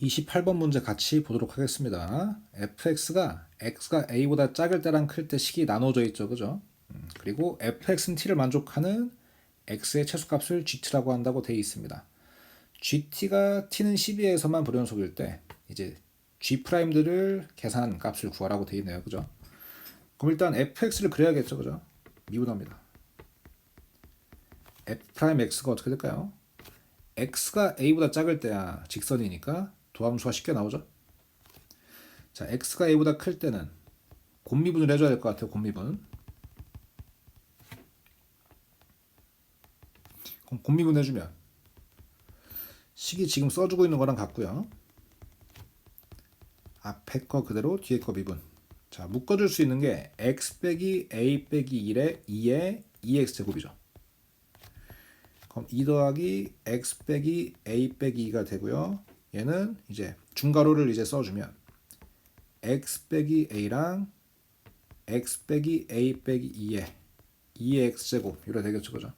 28번 문제 같이 보도록 하겠습니다. fx가 x가 a보다 작을 때랑 클 때 식이 나눠져 있죠, 그죠? 그리고 fx는 t를 만족하는 x의 최소값을 gt라고 한다고 되어 있습니다. gt가 t는 12에서만 불연속일 때 이제 g'들을 계산한 값을 구하라고 되어 있네요, 그죠? 그럼 일단 fx를 그려야겠죠, 그죠? 미분합니다. f'x가 어떻게 될까요? x가 a보다 작을 때야 직선이니까 도함수가 쉽게 나오죠. 자, x가 a보다 클 때는 곱미분을 해줘야 될 것 같아요. 곱미분. 그럼 곱미분 해주면 식이 지금 써주고 있는 거랑 같고요. 앞에 거 그대로 뒤에 거 미분. 자, 묶어줄 수 있는 게 x 빼기 a 빼기 1에 2의 2x제곱이죠. 그럼 2 더하기 x 빼기 a 빼기 2가 되고요. 얘는 이제 중괄호를 이제 써주면 x 빼기 a랑 x 빼기 a 빼기 2의 x제곱 이렇게 되겠죠, 그죠?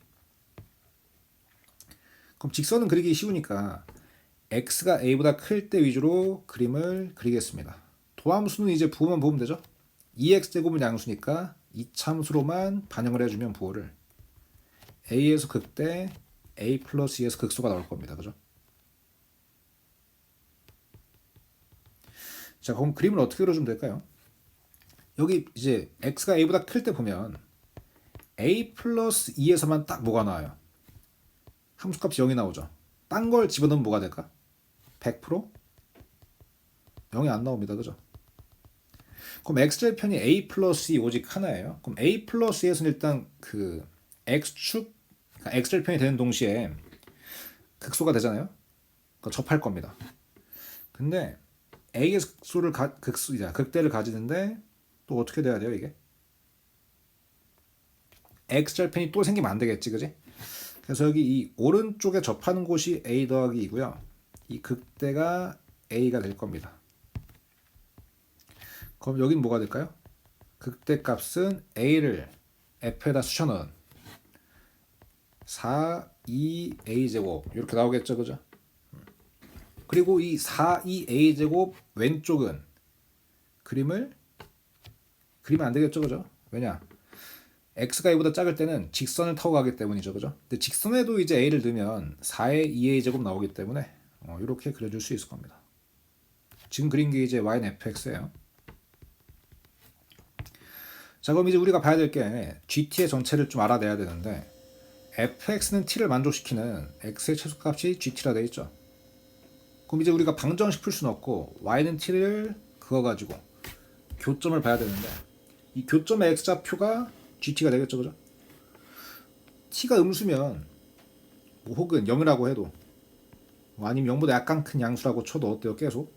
그럼 직선은 그리기 쉬우니까 x가 a보다 클 때 위주로 그림을 그리겠습니다. 도함수는 이제 부호만 보면 되죠. 2x제곱은 양수니까 이참수로만 반영을 해주면 부호를 a에서 극대 a 플러스 2에서 극소가 나올 겁니다, 그죠? 자, 그럼 그림을 어떻게 그려주면 될까요? 여기 이제 x가 a보다 클 때 보면 a 플러스 2에서만 딱 뭐가 나와요? 함수값이 0이 나오죠. 딴 걸 집어넣으면 뭐가 될까? 100%? 0이 안 나옵니다, 그죠? 그럼 x절편이 a 플러스 2 오직 하나예요. 그럼 a 플러스 2에서는 일단 그 x축, 그러니까 x절편이 되는 동시에 극소가 되잖아요. 그거 접할 겁니다. 근데 a의 극소를 극대를 가지는데 또 어떻게 돼야 돼요, 이게? x절편이 또 생기면 안 되겠지, 그지? 그래서 여기 이 오른쪽에 접하는 곳이 a 더하기 2고요. 이 극대가 a가 될 겁니다. 그럼 여긴 뭐가 될까요? 극대 값은 a를 f에다 쑤셔넣은 4, 2a 제곱 이렇게 나오겠죠, 그죠? 그리고 이 4, 2a 제곱 왼쪽은 그리면 안 되겠죠, 그죠? 왜냐? x가 a보다 작을 때는 직선을 타고 가기 때문이죠, 그죠? 근데 직선에도 이제 a를 넣으면 4의 2a 제곱 나오기 때문에 이렇게 그려줄 수 있을 겁니다. 지금 그린 게 이제 y는 fx예요. 자, 그럼 이제 우리가 봐야 될 게 gt의 정체를 좀 알아내야 되는데 fx는 t를 만족시키는 x의 최소값이 gt라 되어 있죠. 그럼 이제 우리가 방정식 풀 수는 없고 y는 t를 그거 가지고 교점을 봐야 되는데 이 교점의 x좌표가 gt가 되겠죠, 그죠? t가 음수면 뭐 혹은 0이라고 해도 뭐 아니면 0보다 약간 큰 양수라고 쳐도 어때요? 계속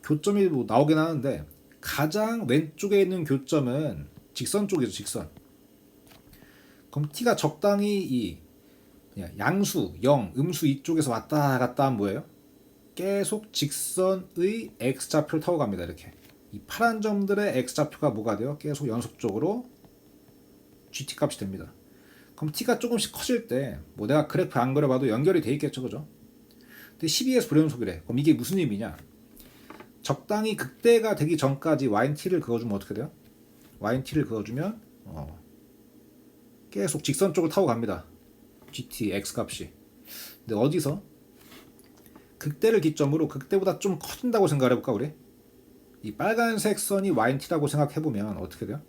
교점이 뭐 나오긴 하는데 가장 왼쪽에 있는 교점은 직선 쪽이죠, 직선. 그럼 t가 적당히 이 그냥 양수, 0, 음수 이쪽에서 왔다 갔다 하면 뭐예요? 계속 직선의 x좌표를 타고 갑니다. 이렇게 이 파란 점들의 x좌표가 뭐가 돼요? 계속 연속적으로 gt 값이 됩니다. 그럼 t가 조금씩 커질 때 뭐 내가 그래프 안 그려봐도 연결이 돼 있겠죠, 그죠? 근데 12에서 불연속이래. 그럼 이게 무슨 의미냐? 적당히 극대가 되기 전까지 yt를 그어주면 어떻게 돼요? yt를 그어주면 계속 직선 쪽을 타고 갑니다. gt x 값이. 근데 어디서? 극대를 기점으로 극대보다 좀 커진다고 생각을 해볼까, 우리? 이 빨간색 선이 yt라고 생각해보면 어떻게 돼요?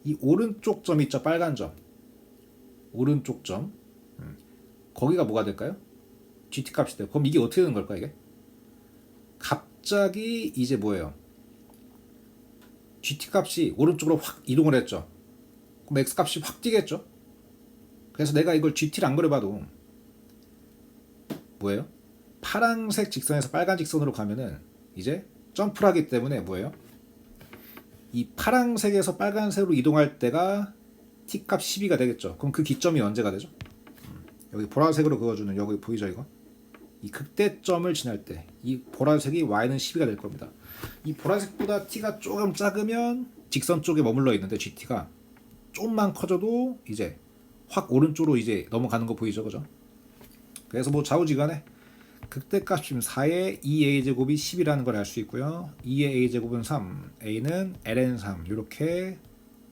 이 오른쪽 점 있죠, 빨간 점. 오른쪽 점. 거기가 뭐가 될까요? gt 값이 돼요. 그럼 이게 어떻게 되는 걸까, 이게? 갑자기 이제 뭐예요? gt 값이 오른쪽으로 확 이동을 했죠. 그럼 x 값이 확 뛰겠죠? 그래서 내가 이걸 gt를 안 그려봐도 뭐예요? 파란색 직선에서 빨간 직선으로 가면은 이제 점프를 하기 때문에 뭐예요? 이 파란색에서 빨간색으로 이동할 때가 t값 12가 되겠죠. 그럼 그 기점이 언제가 되죠? 여기 보라색으로 그어주는 여기 보이죠, 이거? 이 극대점을 지날 때 이 보라색이 y는 12가 될 겁니다. 이 보라색보다 t가 조금 작으면 직선 쪽에 머물러 있는데 gt가 좀만 커져도 이제 확 오른쪽으로 이제 넘어가는 거 보이죠, 그죠? 그래서 뭐 좌우지간에 극대값 지금 4에 2a제곱이 10이라는 걸 알 수 있고요. 2의 a제곱은 3, a는 ln3 이렇게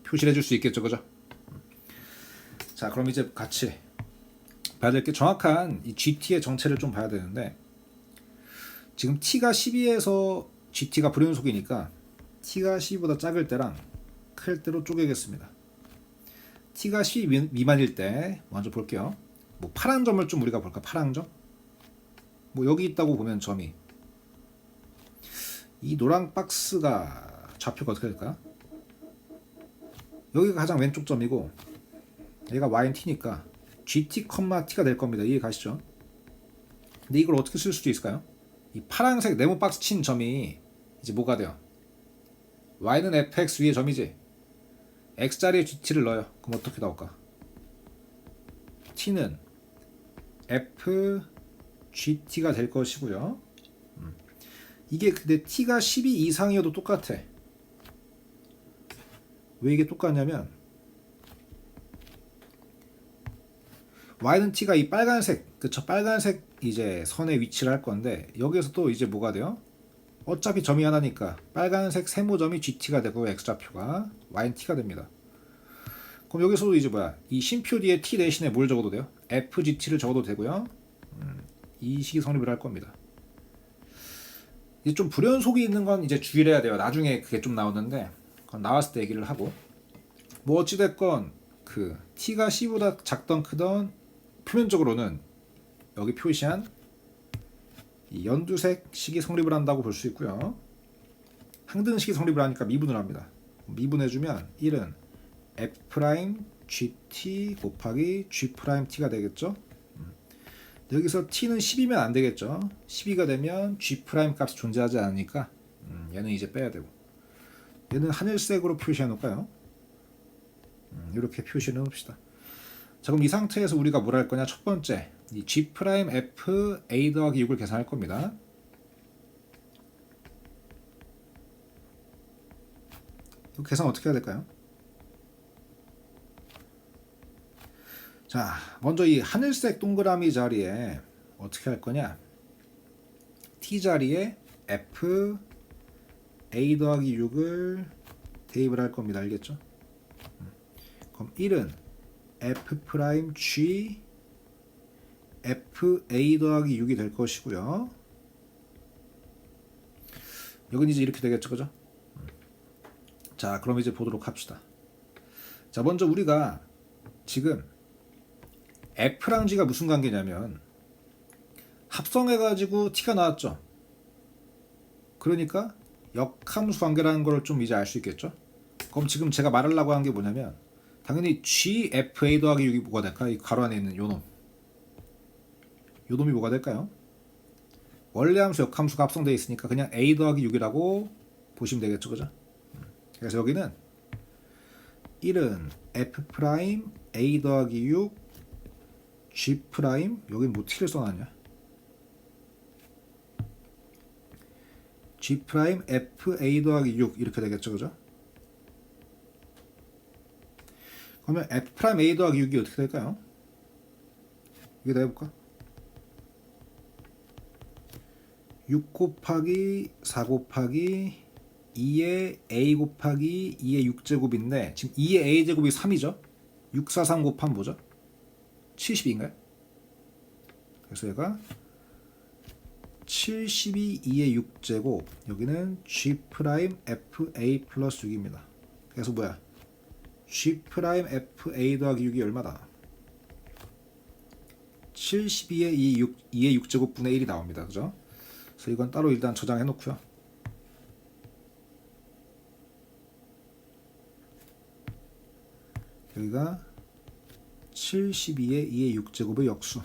표시를 해줄 수 있겠죠, 그죠? 자, 그럼 이제 같이 봐야 될 게 정확한 이 GT의 정체를 좀 봐야 되는데, 지금 t가 12에서 GT가 불연속이니까 t가 12보다 작을 때랑 클 때로 쪼개겠습니다. t가 12 미만일 때 먼저 볼게요. 뭐 파란 점을 좀 우리가 볼까? 파란 점? 뭐 여기 있다고 보면 점이, 이 노란 박스가 좌표가 어떻게 될까요? 여기가 가장 왼쪽 점이고 얘가 y는 t니까 gt, t가 될 겁니다. 이해 가시죠? 근데 이걸 어떻게 쓸 수도 있을까요? 이 파란색 네모 박스 친 점이 이제 뭐가 돼요? y는 fx 위의 점이지. x자리에 gt를 넣어요. 그럼 어떻게 나올까? t는 f gt가 될 것이고요. 이게 근데 t가 12 이상이어도 똑같아. 왜 이게 똑같냐면 y는 t가 이 빨간색, 그쵸? 빨간색 이제 선의 위치를 할 건데, 여기에서 또 이제 뭐가 돼요? 어차피 점이 하나니까 빨간색 세모점이 gt가 되고 x좌표가 y는 t가 됩니다. 그럼 여기서도 이제 뭐야? 이 쉼표 뒤에 t 대신에 뭘 적어도 돼요? fgt를 적어도 되고요. 이 식이 성립을 할 겁니다. 이제 좀 불연속이 있는 건 이제 주의를 해야 돼요. 나중에 그게 좀 나오는데, 그건 나왔을 때 얘기를 하고, 뭐 어찌됐건 그 t가 c보다 작던 크던 표면적으로는 여기 표시한 이 연두색 식이 성립을 한다고 볼 수 있고요. 항등식이 성립을 하니까 미분을 합니다. 미분해주면 1은 f'-gt 곱하기 g'-t가 되겠죠. 여기서 t는 10이면 안 되겠죠. 12가 되면 g' 값이 존재하지 않으니까 얘는 이제 빼야 되고, 얘는 하늘색으로 표시해 놓을까요? 이렇게 표시를 해놓읍시다. 자, 그럼 이 상태에서 우리가 뭘 할 거냐? 첫 번째, 이 g'(f) a 더하기 6을 계산할 겁니다. 이 계산 어떻게 해야 될까요? 자, 먼저 이 하늘색 동그라미 자리에 어떻게 할 거냐? t 자리에 f a 더하기 6을 대입을 할 겁니다. 알겠죠? 그럼 1은 f'(g) f a 더하기 6이 될 것이고요. 여긴 이제 이렇게 되겠죠, 그죠? 자, 그럼 이제 보도록 합시다. 자, 먼저 우리가 지금 f랑 g가 무슨 관계냐면 합성해가지고 t가 나왔죠. 그러니까 역함수 관계라는 걸 좀 이제 알 수 있겠죠. 그럼 지금 제가 말하려고 한 게 뭐냐면, 당연히 gfa 더하기 6이 뭐가 될까? 이 가로 안에 있는 요놈, 요놈이 뭐가 될까요? 원래 함수 역함수가 합성되어 있으니까 그냥 a 더하기 6이라고 보시면 되겠죠, 그죠? 그래서 여기는 1은 f' a 더하기 6 g' 여긴 뭐 t를 써놨냐? g' f a 더하기 6 이렇게 되겠죠, 그죠? 그러면 f' a 더하기 6이 어떻게 될까요? 여기다 해볼까? 6 곱하기 4 곱하기 2의 a 곱하기 2의 6제곱인데 지금 2의 a제곱이 3이죠? 6, 4, 3 곱하면 뭐죠? 70인가요? 그래서 얘가 72, 2의 6제곱, 여기는 G'FA 플러스 6입니다. 그래서 뭐야? G'FA 더하기 6이 얼마다? 72의 2의 6제곱 분의 1이 나옵니다. 그죠? 그래서 이건 따로 일단 저장해 놓고요. 여기가 72의 2의 6제곱의 역수.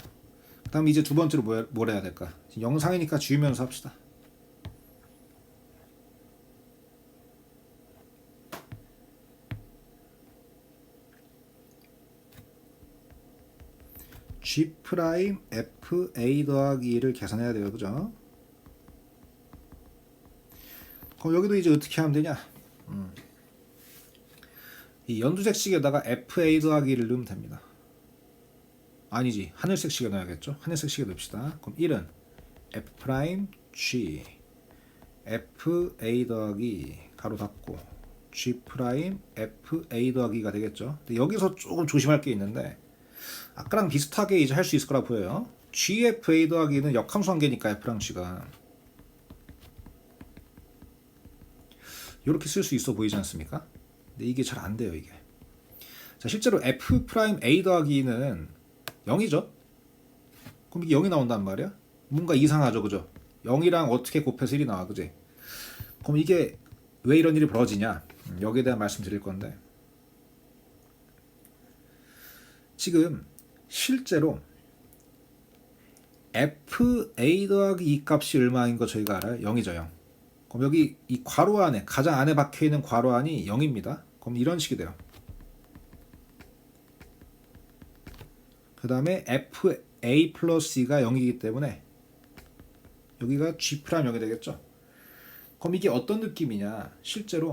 그 다음 이제 두 번째로 뭘 해야 될까? 영상이니까 지우면서 합시다. G'FA 더하기 2를 계산해야 돼요. 그죠? 그럼 여기도 이제 어떻게 하면 되냐? 이 연두색 식에다가 FA 더하기 1을 넣으면 됩니다. 아니지, 하늘색 식에 넣어야겠죠? 하늘색 식에 넣읍시다. 그럼 1은 F 프라임 G F A 더하기 가로 닫고 G 프라임 F A 더하기가 되겠죠. 근데 여기서 조금 조심할 게 있는데 아까랑 비슷하게 이제 할 수 있을 거라 보여요. G F A 더하기는 역함수 관계니까 F랑 G가 이렇게 쓸 수 있어 보이지 않습니까? 근데 이게 잘 안 돼요 이게. 자 실제로 F 프라임 A 더하기는 0이죠. 그럼 이게 0이 나온단 말이야? 뭔가 이상하죠, 그죠? 0이랑 어떻게 곱해서 1이 나와, 그지? 그럼 이게 왜 이런 일이 벌어지냐? 여기에 대한 말씀 드릴 건데 지금 실제로 FA 더하기 이 값이 얼마인 거 저희가 알아요? 0이죠, 0. 그럼 여기 이 괄호 안에 가장 안에 박혀있는 괄호 안이 0입니다. 그럼 이런 식이 돼요. 그 다음에 FA 플러스 C가 0이기 때문에 여기가 G 프라임 0이 되겠죠. 그럼 이게 어떤 느낌이냐? 실제로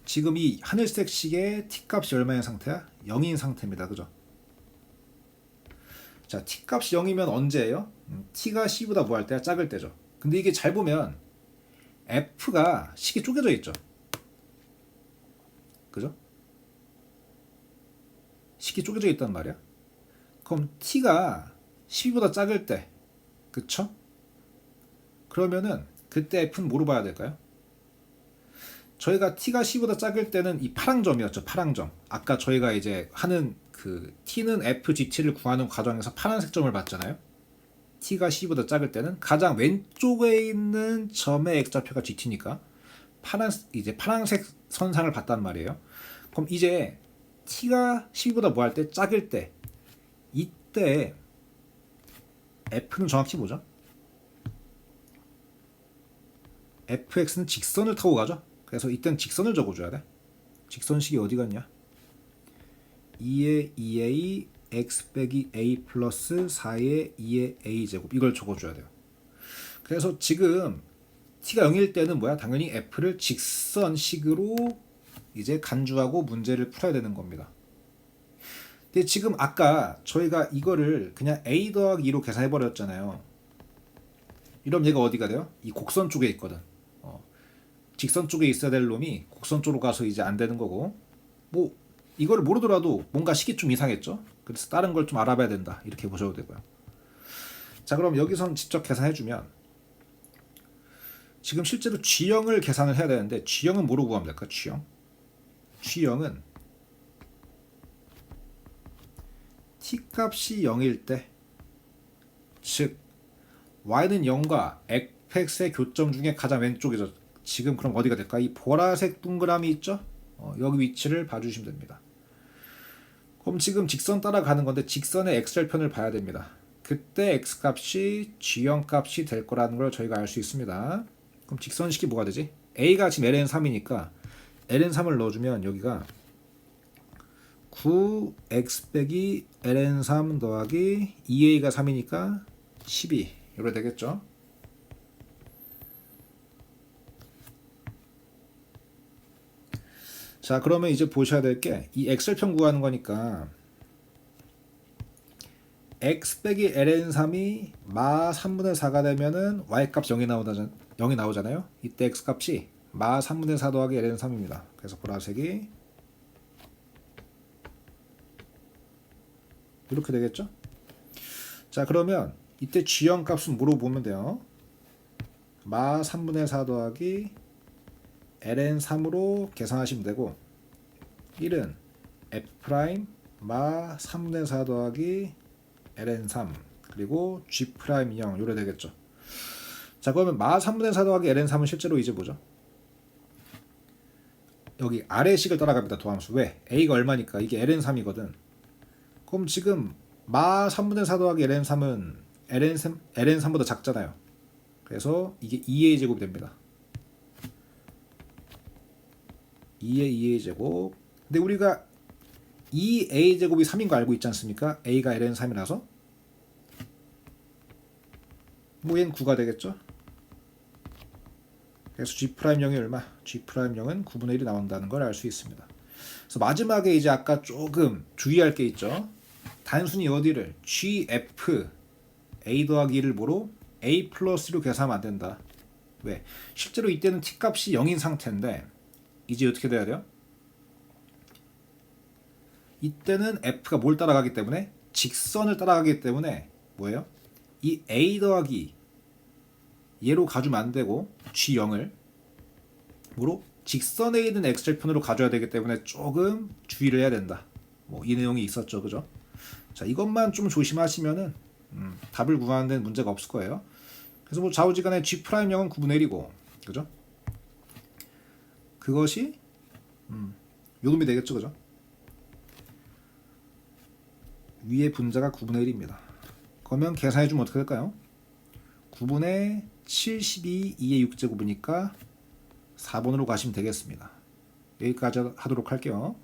지금 이 하늘색 식의 t 값이 얼마인 상태야? 0인 상태입니다. 그죠? 자, t 값이 0이면 언제예요? t가 c보다 뭐 할 때야? 작을 때죠. 근데 이게 잘 보면 f가 식이 쪼개져 있죠. 그죠? 식이 쪼개져 있단 말이야. 그럼 t가 12보다 작을 때, 그쵸? 그러면은 그때 f는 뭐로 봐야 될까요? 저희가 t가 c보다 작을 때는 이 파랑점이었죠. 파랑점. 아까 저희가 이제 하는 그 t는 fgt를 구하는 과정에서 파란색 점을 봤잖아요. t가 c보다 작을 때는 가장 왼쪽에 있는 점의 x좌표가 gt니까 이제 파란색 선상을 봤단 말이에요. 그럼 이제 t가 12보다 뭐 할 때? 작을 때. 이때 f는 정확히 뭐죠? fx는 직선을 타고 가죠. 그래서 이땐 직선을 적어줘야 돼. 직선식이 어디 갔냐? 2의 2a x 빼기 a 플러스 4의 2의 a 제곱 이걸 적어줘야 돼요. 그래서 지금 t가 0일 때는 뭐야? 당연히 f를 직선식으로 이제 간주하고 문제를 풀어야 되는 겁니다. 근데 지금 아까 저희가 이거를 그냥 a 더하기 2로 계산해 버렸잖아요. 이러면 얘가 어디가 돼요? 이 곡선 쪽에 있거든. 직선 쪽에 있어야 될 놈이 곡선 쪽으로 가서 이제 안 되는 거고, 뭐 이거를 모르더라도 뭔가 식이 좀 이상했죠. 그래서 다른 걸 좀 알아봐야 된다 이렇게 보셔도 되고요. 자, 그럼 여기선 직접 계산해주면 지금 실제로 G형을 계산을 해야 되는데 G형은 뭐로 구하면 될까? G형은 t 값이 0일 때, 즉 y는 0과 fx의 교점 중에 가장 왼쪽이죠. 지금 그럼 어디가 될까? 이 보라색 동그라미 있죠? 여기 위치를 봐주시면 됩니다. 그럼 지금 직선 따라가는 건데 직선의 x절편을 봐야 됩니다. 그때 x값이 g형 값이 될 거라는 걸 저희가 알 수 있습니다. 그럼 직선식이 뭐가 되지? a가 지금 ln3이니까 ln3을 넣어주면 여기가 9x 빼기 ln3 더하기 2a가 3이니까 12 이렇게 되겠죠. 자, 그러면 이제 보셔야 될 게 이 x절편 구하는 거니까 x 빼기 ln3이 마 3분의 4가 되면은 y값 0이 나오잖아요. 이때 x값이 마 3분의 4 더하기 ln3입니다. 그래서 보라색이 이렇게 되겠죠. 자, 그러면 이때 g형 값은 뭐로 보면 돼요? 마 3분의 4 더하기 ln3으로 계산하시면 되고 1은 f 프라임 마 3분의 4 더하기 ln3 그리고 g 프라임 0 요래 되겠죠. 자, 그러면 마 3분의 4 더하기 ln3은 실제로 이제 뭐죠? 여기 아래 식을 따라갑니다. 도함수. 왜? a가 얼마니까 이게 ln3이거든. 그럼 지금 마 3분의 4 더하기 ln3은 ln3보다 작잖아요. 그래서 이게 2a 제곱이 됩니다. 2의 2a 제곱. 근데 우리가 2a 제곱이 3인 거 알고 있지 않습니까? a가 ln3이라서 뭐 얘는 9가 되겠죠? 그래서 g'0이 얼마? g'0은 9분의 1이 나온다는 걸 알 수 있습니다. 그래서 마지막에 이제 아까 조금 주의할 게 있죠. 단순히 어디를 gf a 더하기 1을 뭐로? a 플러스로 계산하면 안 된다. 왜? 실제로 이때는 t 값이 0인 상태인데 이제 어떻게 돼야 돼요? 이때는 f가 뭘 따라가기 때문에 직선을 따라가기 때문에 뭐예요? 이 a 더하기 얘로 가주면 안 되고 g0을 뭐로? 직선에 있는 x절편으로 가져야 되기 때문에 조금 주의를 해야 된다. 뭐 이 내용이 있었죠, 그죠? 자, 이것만 좀 조심하시면은 답을 구하는 데는 문제가 없을 거예요. 그래서 뭐 좌우지간에 g 프라임 0은 9분의 1이고, 그죠? 그것이 요놈이 되겠죠, 그죠? 위의 분자가 9분의 1입니다. 그러면 계산해주면 어떻게 될까요? 9분의 72, 2의 6제곱이니까 4번으로 가시면 되겠습니다. 여기까지 하도록 할게요.